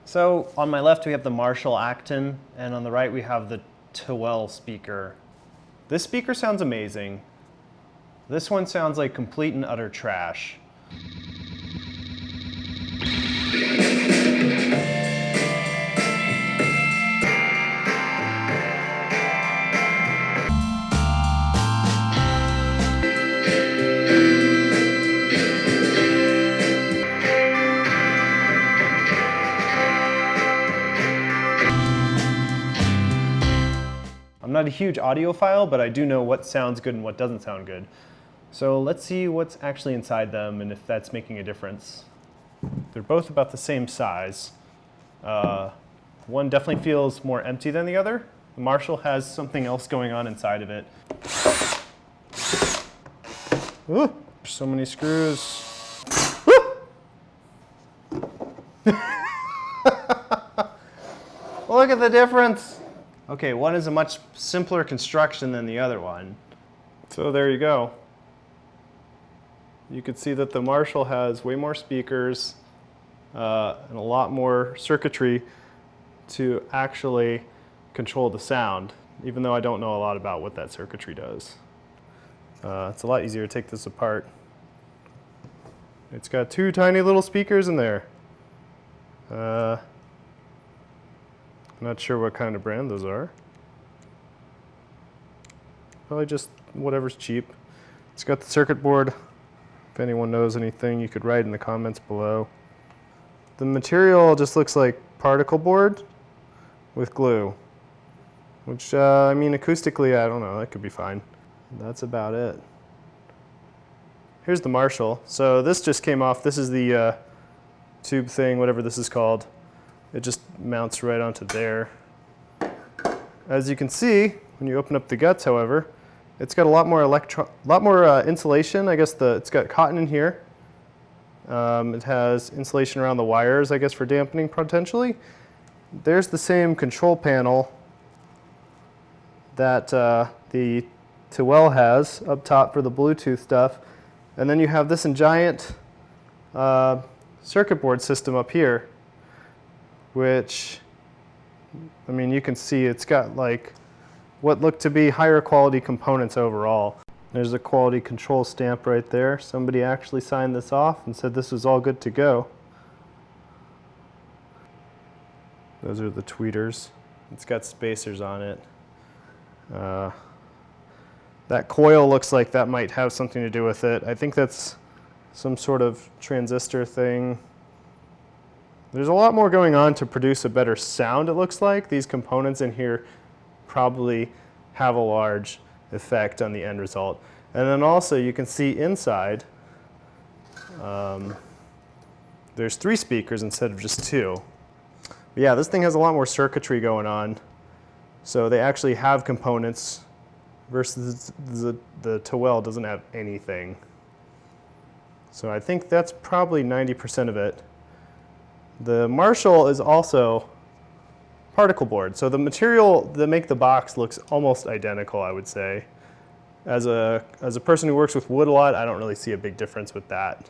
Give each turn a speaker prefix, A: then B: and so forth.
A: So on my left we have the Marshall Acton, and on the right we have the Towel speaker. This speaker sounds amazing. This one sounds like complete and utter trash. I'm not a huge audiophile, but I do know what sounds good and what doesn't sound good. So let's see what's actually inside them and if that's making a difference. They're both about the same size. One definitely feels more empty than the other. The Marshall has something else going on inside of it. Ooh, so many screws. Look at the difference. Okay, one is a much simpler construction than the other one. So there you go. You can see that the Marshall has way more speakers and a lot more circuitry to actually control the sound, even though I don't know a lot about what that circuitry does. It's a lot easier to take this apart. It's got two tiny little speakers in there. Not sure what kind of brand those are. Probably just whatever's cheap. It's got the circuit board. If anyone knows anything, you could write in the comments below. The material just looks like particle board with glue, which, I mean, acoustically, I don't know, that could be fine. That's about it. Here's the Marshall. So this just came off. This is the tube thing, whatever this is called. It just mounts right onto there. As you can see, when you open up the guts, however, it's got a lot more insulation. I guess it's got cotton in here. It has insulation around the wires, I guess, for dampening potentially. There's the same control panel that the Towel has up top for the Bluetooth stuff. And then you have this giant circuit board system up here, which, I mean, you can see it's got like what look to be higher quality components overall. There's a quality control stamp right there. Somebody actually signed this off and said this was all good to go. Those are the tweeters. It's got spacers on it. That coil looks like that might have something to do with it. I think that's some sort of transistor thing. There's a lot more going on to produce a better sound, it looks like. These components in here probably have a large effect on the end result. And then also you can see inside, there's 3 speakers instead of just 2. But yeah, this thing has a lot more circuitry going on. So they actually have components versus the Towel doesn't have anything. So I think that's probably 90% of it. The Marshall is also particle board. So the material that make the box looks almost identical, I would say. As a person who works with wood a lot, I don't really see a big difference with that.